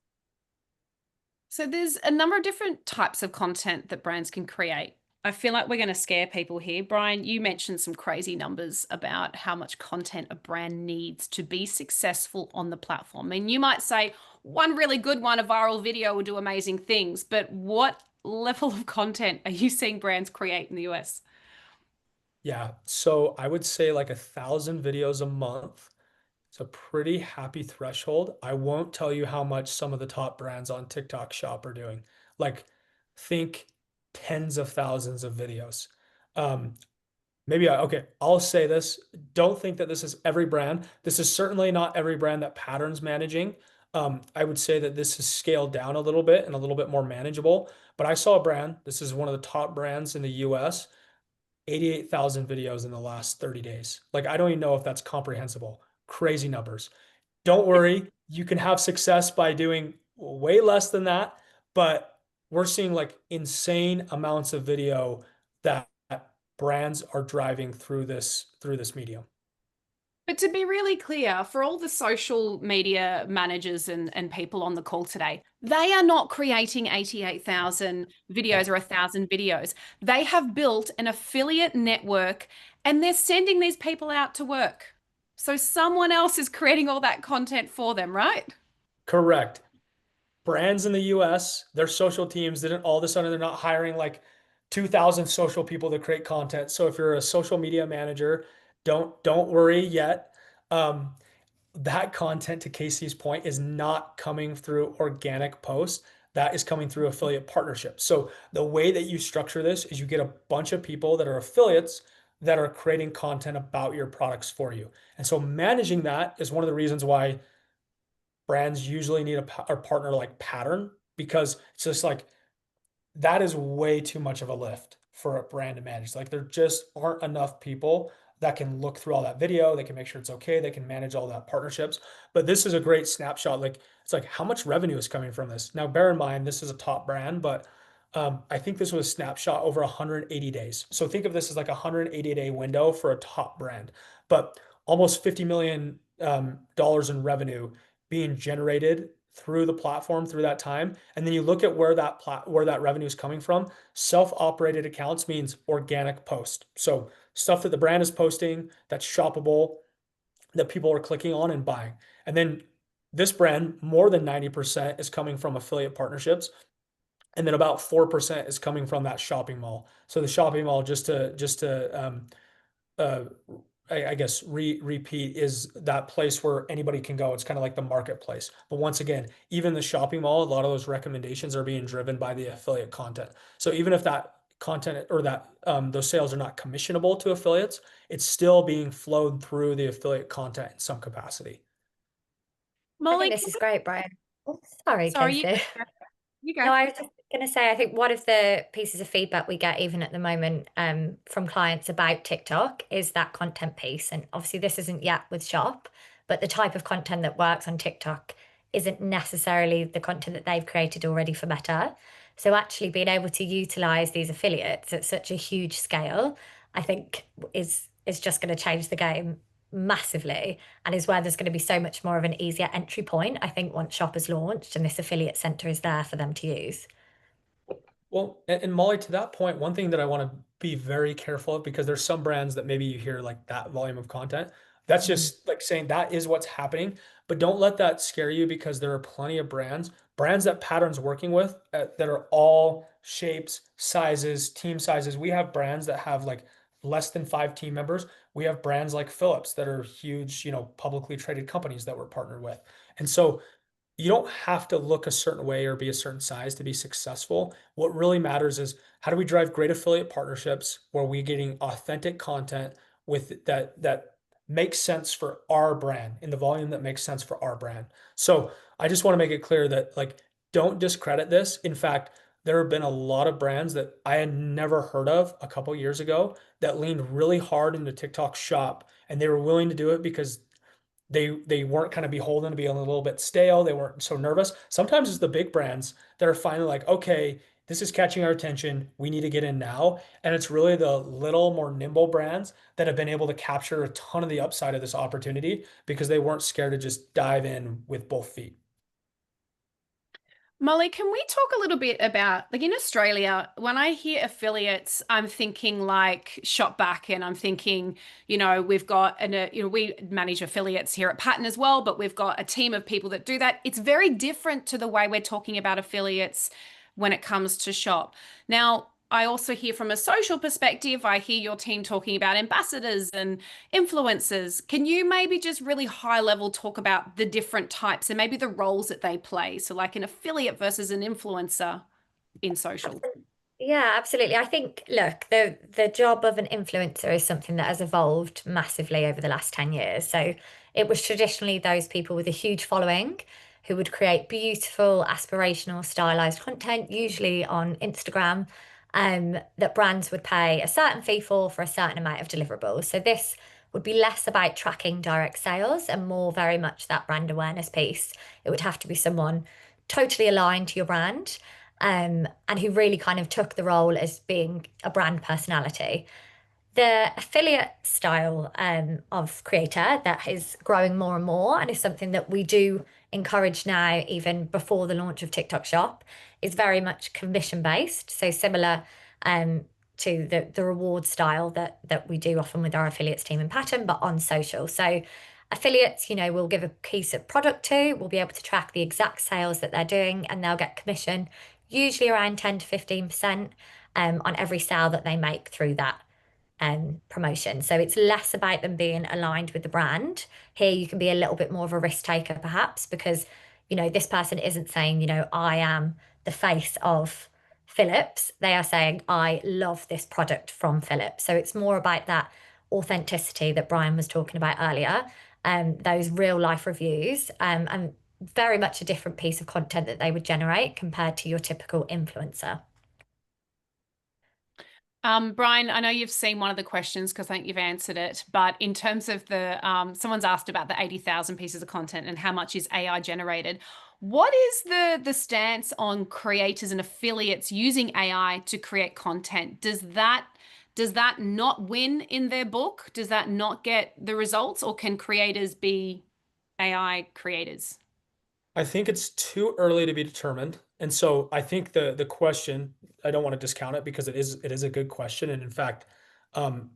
So there's a number of different types of content that brands can create. I feel like we're going to scare people here. Brian, you mentioned some crazy numbers about how much content a brand needs to be successful on the platform. I mean, you might say one really good one, a viral video, will do amazing things, but what level of content are you seeing brands create in the US? Yeah, so I would say like 1,000 videos a month. It's a pretty happy threshold. I won't tell you how much some of the top brands on TikTok Shop are doing. Like, think tens of thousands of videos. Um, okay, I'll say this. Don't think that this is every brand. This is certainly not every brand that Pattern's managing. I would say that this is scaled down a little bit and a little bit more manageable. But I saw a brand, this is one of the top brands in the US, 88,000 videos in the last 30 days. Like, I don't even know if that's comprehensible. Crazy numbers. Don't worry, you can have success by doing way less than that, but we're seeing like insane amounts of video that brands are driving through this medium. But to be really clear, for all the social media managers and people on the call today, they are not creating 88,000 videos or 1,000 videos. They have built an affiliate network and they're sending these people out to work. So someone else is creating all that content for them, right? Correct. Brands in the US, their social teams didn't all of a sudden they're not hiring like 2,000 social people to create content. So if you're a social media manager, don't worry yet. Um, that content, to Casey's point, is not coming through organic posts. That is coming through affiliate partnerships. So the way that you structure this is you get a bunch of people that are affiliates that are creating content about your products for you. And so managing that is one of the reasons why brands usually need a partner like Pattern, because it's just like that is way too much of a lift for a brand to manage. Like, there just aren't enough people that can look through all that video, they can make sure it's okay, they can manage all that partnerships. But this is a great snapshot. Like, it's like, how much revenue is coming from this? Now, bear in mind, this is a top brand, but I think this was a snapshot over 180 days. So think of this as like a 180-day window for a top brand, but almost $50 million dollars in revenue being generated through the platform through that time. And then you look at where that revenue is coming from. Self-operated accounts means organic post. So stuff that the brand is posting that's shoppable, that people are clicking on and buying. And then this brand, more than 90% is coming from affiliate partnerships. And then about 4% is coming from that shopping mall. So the shopping mall, just to uh, I guess repeat, is that place where anybody can go. It's kind of like the marketplace. But once again, even the shopping mall, a lot of those recommendations are being driven by the affiliate content. So even if that content or that those sales are not commissionable to affiliates, it's still being flowed through the affiliate content in some capacity. I Molly, think this is great, Brian. Oh, sorry, sorry, Casey. you go. No, I was just going to say, I think one of the pieces of feedback we get even at the moment from clients about TikTok is that content piece. And obviously, this isn't yet with Shop, but the type of content that works on TikTok isn't necessarily the content that they've created already for Meta. So actually being able to utilize these affiliates at such a huge scale, I think is just going to change the game massively, and is where there's going to be so much more of an easier entry point, I think, once Shop is launched and this affiliate center is there for them to use. Well, and Molly, to that point, one thing that I want to be very careful of, because there's some brands that maybe you hear like that volume of content, that's just like saying that is what's happening. But don't let that scare you, because there are plenty of brands that Pattern's working with that are all shapes, sizes, team sizes. We have brands that have like less than 5 team members. We have brands like Philips that are huge, publicly traded companies that we're partnered with. And so you don't have to look a certain way or be a certain size to be successful. What really matters is how do we drive great affiliate partnerships where we're getting authentic content with that makes sense for our brand in the volume that makes sense for our brand. So I just want to make it clear that like don't discredit this. In fact, there have been a lot of brands that I had never heard of a couple years ago that leaned really hard into TikTok Shop, and they were willing to do it because they weren't kind of beholden to being a little bit stale. They weren't so nervous. Sometimes it's the big brands that are finally like, okay, this is catching our attention. We need to get in now. And it's really the little more nimble brands that have been able to capture a ton of the upside of this opportunity because they weren't scared to just dive in with both feet. Molly, can we talk a little bit about, like in Australia, when I hear affiliates, I'm thinking like Shopback, and I'm thinking, we've got we manage affiliates here at Pattern as well, but we've got a team of people that do that. It's very different to the way we're talking about affiliates when it comes to Shop. Now, I also hear from a social perspective, I hear your team talking about ambassadors and influencers. Can you maybe just really high level talk about the different types and maybe the roles that they play? So, like an affiliate versus an influencer in social. Yeah, absolutely. I think, look, the job of an influencer is something that has evolved massively over the last 10 years. So it was traditionally those people with a huge following who would create beautiful, aspirational, stylized content, usually on Instagram, that brands would pay a certain fee for a certain amount of deliverables. So this would be less about tracking direct sales and more very much that brand awareness piece. It would have to be someone totally aligned to your brand, and who really kind of took the role as being a brand personality. The affiliate style of creator that is growing more and more, and is something that we do encourage now, even before the launch of TikTok Shop, is very much commission based. So similar to the reward style that we do often with our affiliates team in Pattern, but on social. So affiliates, we'll give a piece of product to, we'll be able to track the exact sales that they're doing, and they'll get commission, usually around 10 to 15% on every sale that they make through that promotion. So it's less about them being aligned with the brand. Here you can be a little bit more of a risk taker, perhaps, because this person isn't saying, I am the face of Philips. They are saying, I love this product from Philips. So it's more about that authenticity that Brian was talking about earlier, those real life reviews, and very much a different piece of content that they would generate compared to your typical influencer. Brian, I know you've seen one of the questions because I think you've answered it, but in terms of someone's asked about the 80,000 pieces of content and how much is AI generated. What is the stance on creators and affiliates using AI to create content? Does that not win in their book? Does that not get the results, or can creators be AI creators? I think it's too early to be determined. And so I think the question, I don't want to discount it because it is a good question. And in fact,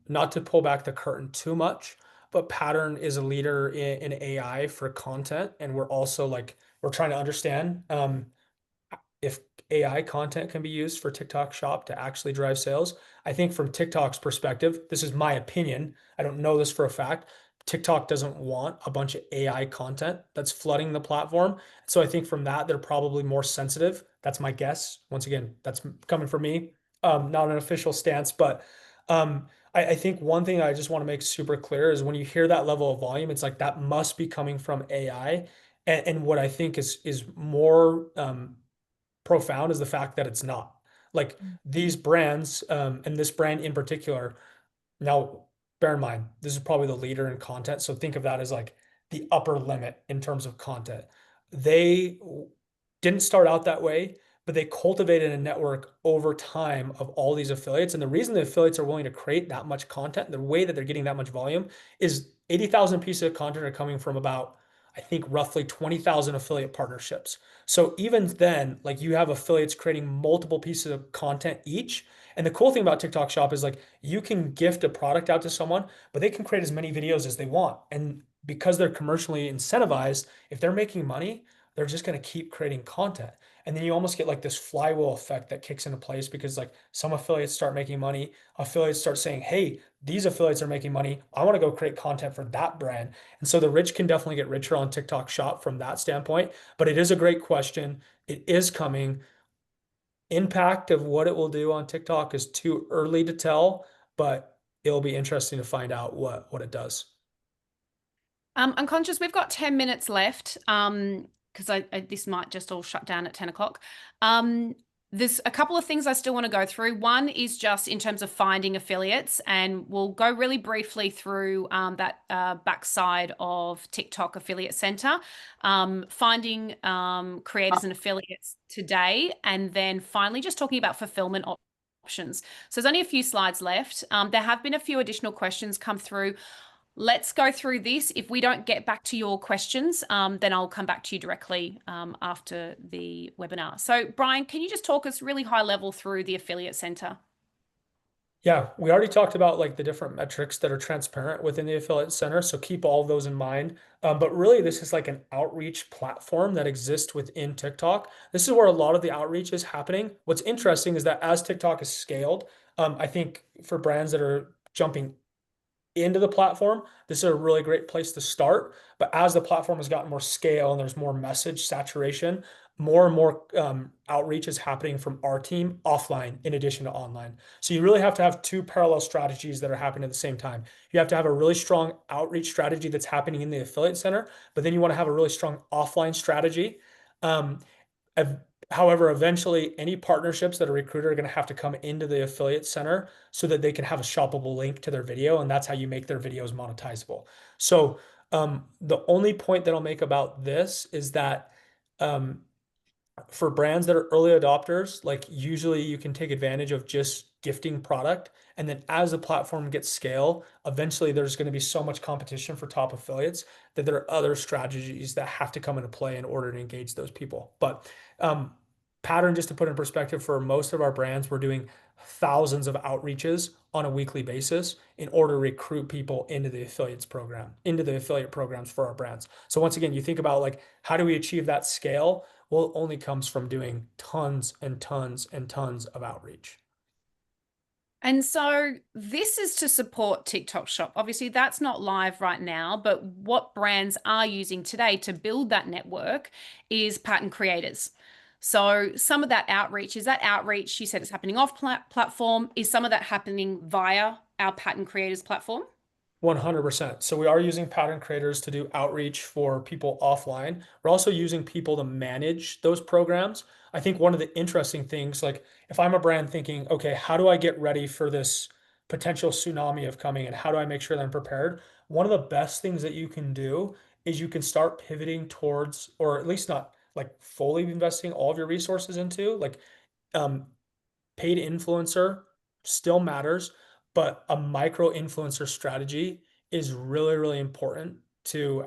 not to pull back the curtain too much, but Pattern is a leader in AI for content. And we're also like, we're trying to understand if AI content can be used for TikTok Shop to actually drive sales. I think from TikTok's perspective, this is my opinion. I don't know this for a fact. TikTok doesn't want a bunch of AI content that's flooding the platform. So I think from that, they're probably more sensitive. That's my guess. Once again, that's coming from me, not an official stance. But I think one thing I just want to make super clear is when you hear that level of volume, it's like that must be coming from AI. And what I think is more profound is the fact that it's not. Like these brands, and this brand in particular, now bear in mind, this is probably the leader in content. So think of that as like the upper limit in terms of content. They didn't start out that way, but they cultivated a network over time of all these affiliates. And the reason the affiliates are willing to create that much content, the way that they're getting that much volume, is 80,000 pieces of content are coming from about, I think, roughly 20,000 affiliate partnerships. So even then, like you have affiliates creating multiple pieces of content each. And the cool thing about TikTok Shop is like you can gift a product out to someone, but they can create as many videos as they want. And because they're commercially incentivized, if they're making money, they're just going to keep creating content. And then you almost get like this flywheel effect that kicks into place because like some affiliates start making money, affiliates start saying, hey, these affiliates are making money. I want to go create content for that brand. And so the rich can definitely get richer on TikTok Shop from that standpoint. But it is a great question. It is coming. Impact of what it will do on TikTok is too early to tell, but it'll be interesting to find out what it does. I'm conscious we've got 10 minutes left, because this might just all shut down at 10 o'clock. There's a couple of things I still want to go through. One is just in terms of finding affiliates, and we'll go really briefly through that backside of TikTok Affiliate Center, finding creators and affiliates today, and then finally just talking about fulfillment options. So there's only a few slides left. There have been a few additional questions come through. Let's go through this. If we don't get back to your questions, then I'll come back to you directly after the webinar. So Brian, can you just talk us really high level through the Affiliate Center? Yeah, we already talked about like the different metrics that are transparent within the Affiliate Center. So keep all of those in mind. But really, this is like an outreach platform that exists within TikTok. This is where a lot of the outreach is happening. What's interesting is that as TikTok is scaled, I think for brands that are jumping into the platform, this is a really great place to start. But as the platform has gotten more scale and there's more message saturation, more and more outreach is happening from our team offline in addition to online. So you really have to have two parallel strategies that are happening at the same time. You have to have a really strong outreach strategy that's happening in the Affiliate Center, but then you want to have a really strong offline strategy. However, eventually any partnerships that a recruiter are going to have to come into the Affiliate Center so that they can have a shoppable link to their video, and that's how you make their videos monetizable. So the only point that I'll make about this is that for brands that are early adopters, like usually you can take advantage of just gifting product. And then as the platform gets scale, eventually there's going to be so much competition for top affiliates that there are other strategies that have to come into play in order to engage those people. But Pattern, just to put in perspective, for most of our brands, we're doing thousands of outreaches on a weekly basis in order to recruit people into the affiliate programs for our brands. So once again, you think about like, how do we achieve that scale? Well, it only comes from doing tons and tons and tons of outreach. And so this is to support TikTok Shop. Obviously, that's not live right now, but what brands are using today to build that network is pattern creators. So some of that outreach, you said it's happening off platform. Is some of that happening via our pattern creators platform? 100%. So we are using pattern creators to do outreach for people offline. We're also using people to manage those programs. I think one of the interesting things, like if I'm a brand thinking, okay, how do I get ready for this potential tsunami of coming and how do I make sure that I'm prepared? One of the best things that you can do is you can start pivoting towards, or at least not like fully investing all of your resources into, like paid influencer still matters, but a micro influencer strategy is really, really important to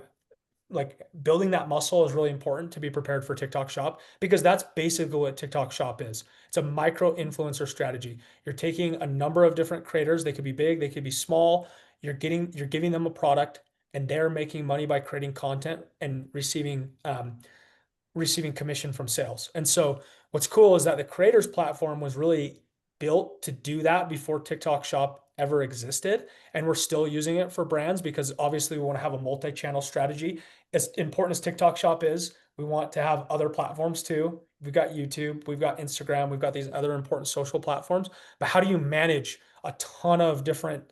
like building that muscle is really important to be prepared for TikTok Shop because that's basically what TikTok Shop is. It's a micro influencer strategy. You're taking a number of different creators. They could be big, they could be small. You're giving them a product and they're making money by creating content and receiving commission from sales. And so what's cool is that the creators platform was really built to do that before TikTok Shop ever existed. And we're still using it for brands because obviously we want to have a multi-channel strategy. As important as TikTok Shop is, we want to have other platforms too. We've got YouTube, we've got Instagram, we've got these other important social platforms. But how do you manage a ton of different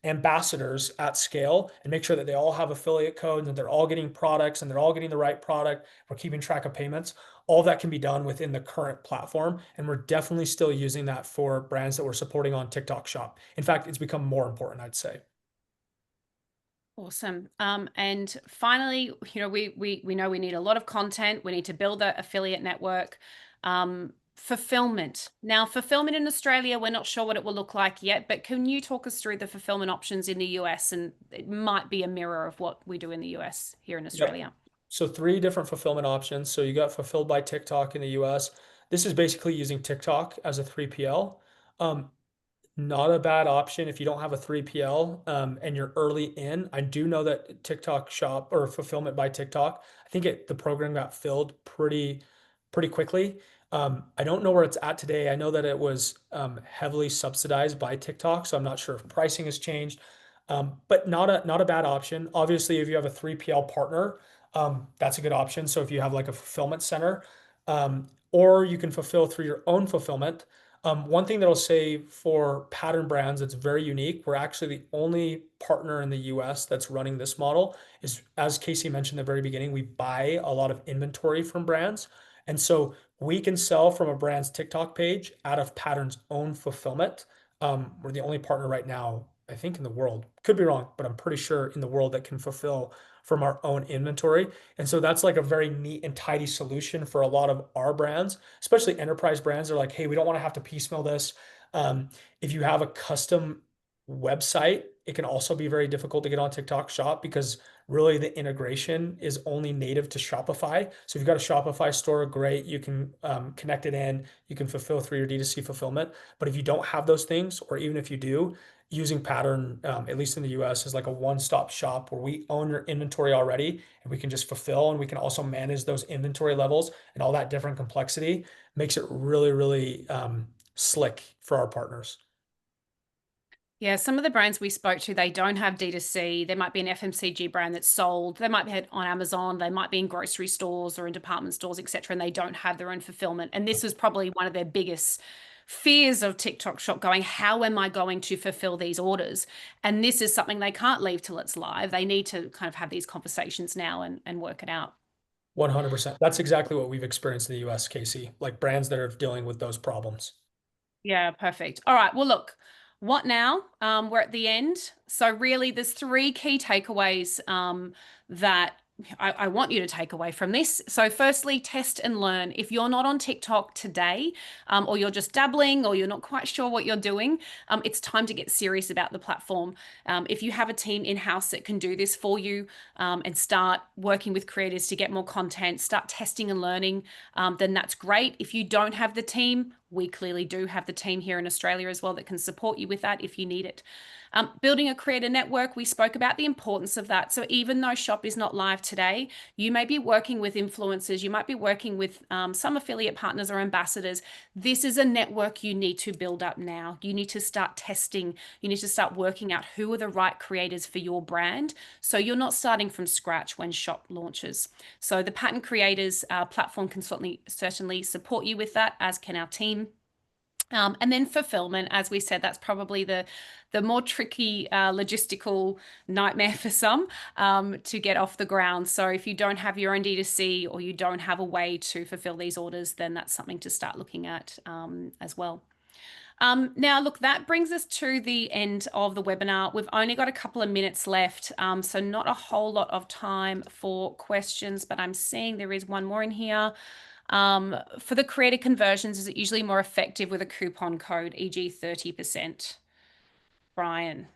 ambassadors at scale and make sure that they all have affiliate codes and they're all getting products and they're all getting the right product? We're keeping track of payments. All that can be done within the current platform. And we're definitely still using that for brands that we're supporting on TikTok Shop. In fact, it's become more important, I'd say. Awesome. And finally, we know we need a lot of content. We need to build that affiliate network. Fulfillment. Now, fulfillment in Australia, we're not sure what it will look like yet, but can you talk us through the fulfillment options in the US? And it might be a mirror of what we do in the US here in Australia. Yep. So 3 different fulfillment options. So you got Fulfilled by TikTok in the US. This is basically using TikTok as a 3PL. Not a bad option if you don't have a 3PL and you're early in. I do know that TikTok Shop or Fulfillment by TikTok, I think the program got filled pretty pretty quickly. I don't know where it's at today. I know that it was heavily subsidized by TikTok, so I'm not sure if pricing has changed. But not a bad option. Obviously, if you have a 3PL partner, that's a good option. So if you have like a fulfillment center, or you can fulfill through your own fulfillment. One thing that I'll say for Pattern Brands that's very unique, we're actually the only partner in the US that's running this model, is, as Casey mentioned at the very beginning, we buy a lot of inventory from brands. And so we can sell from a brand's TikTok page out of Pattern's own fulfillment. We're the only partner right now, I think, in the world. Could be wrong, but I'm pretty sure in the world that can fulfill from our own inventory. And so that's like a very neat and tidy solution for a lot of our brands, especially enterprise brands. Are like, hey, we don't want to have to piecemeal this. If you have a custom website, it can also be very difficult to get on TikTok Shop because really the integration is only native to Shopify. So if you've got a Shopify store, great, you can connect it in, you can fulfill through your D2C fulfillment. But if you don't have those things, or even if you do, using Pattern, at least in the US, is like a one-stop shop where we own your inventory already and we can just fulfill, and we can also manage those inventory levels and all that different complexity. Makes it really, really slick for our partners. Yeah, some of the brands we spoke to, they don't have D2C. There might be an FMCG brand that's sold. They might be on Amazon. They might be in grocery stores or in department stores, etc., and they don't have their own fulfillment. And this was probably one of their biggest fears of TikTok Shop, going, how am I going to fulfill these orders? And this is something they can't leave till it's live. They need to kind of have these conversations now and work it out. 100%. That's exactly what we've experienced in the US, Casey, like brands that are dealing with those problems. Yeah, perfect. All right. Well, look, what now? We're at the end. So really, there's three key takeaways that I want you to take away from this. So firstly, test and learn. If you're not on TikTok today, or you're just dabbling, or you're not quite sure what you're doing, it's time to get serious about the platform. If you have a team in-house that can do this for you, and start working with creators to get more content, start testing and learning, then that's great. If you don't have the team, we clearly do have the team here in Australia as well that can support you with that if you need it. Building a creator network, we spoke about the importance of that. So even though Shop is not live today, you may be working with influencers, you might be working with some affiliate partners or ambassadors. This is a network you need to build up now. You need to start testing. You need to start working out who are the right creators for your brand, so you're not starting from scratch when Shop launches. So the Pattern Creators platform can certainly support you with that, as can our team. And then fulfillment, as we said, that's probably the more tricky logistical nightmare for some to get off the ground. So if you don't have your own D2C, or you don't have a way to fulfill these orders, then that's something to start looking at as well. Now, look, that brings us to the end of the webinar. We've only got a couple of minutes left, so not a whole lot of time for questions, but I'm seeing there is one more in here. For the creator conversions, is it usually more effective with a coupon code, e.g. 30%? Brian.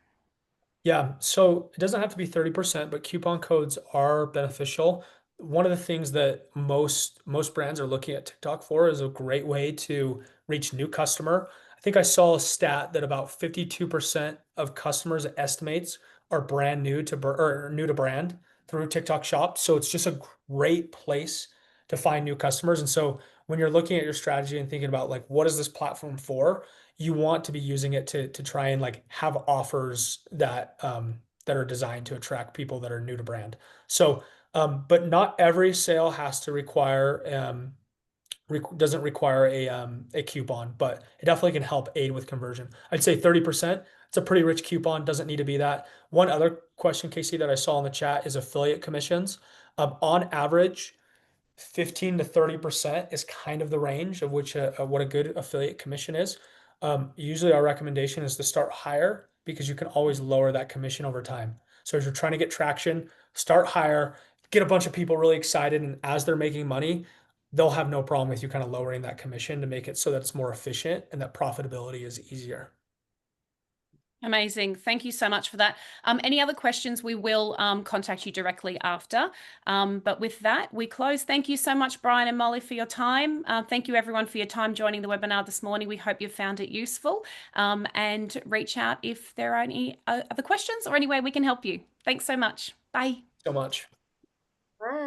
Yeah, so it doesn't have to be 30%, but coupon codes are beneficial. One of the things that most brands are looking at TikTok for is a great way to reach new customer. I think I saw a stat that about 52% of customers it estimates are brand new to or new to brand through TikTok Shop. So it's just a great place to find new customers. And so when you're looking at your strategy and thinking about like, what is this platform for? You want to be using it to try and like have offers that that are designed to attract people that are new to brand. So, but not every sale has to require doesn't require a coupon, but it definitely can help aid with conversion. I'd say 30%. It's a pretty rich coupon. Doesn't need to be that. One other question, Casey, that I saw in the chat is affiliate commissions. On average, 15 to 30% is kind of the range of which what a good affiliate commission is. Usually our recommendation is to start higher because you can always lower that commission over time. So as you're trying to get traction, start higher, get a bunch of people really excited, and as they're making money, they'll have no problem with you kind of lowering that commission to make it so that it's more efficient and that profitability is easier. Amazing. Thank you so much for that. Any other questions, we will contact you directly after. But with that, we close. Thank you so much, Brian and Molly, for your time. Thank you, everyone, for your time joining the webinar this morning. We hope you found it useful, and reach out if there are any other questions or any way we can help you. Thanks so much. Bye. So much. Bye.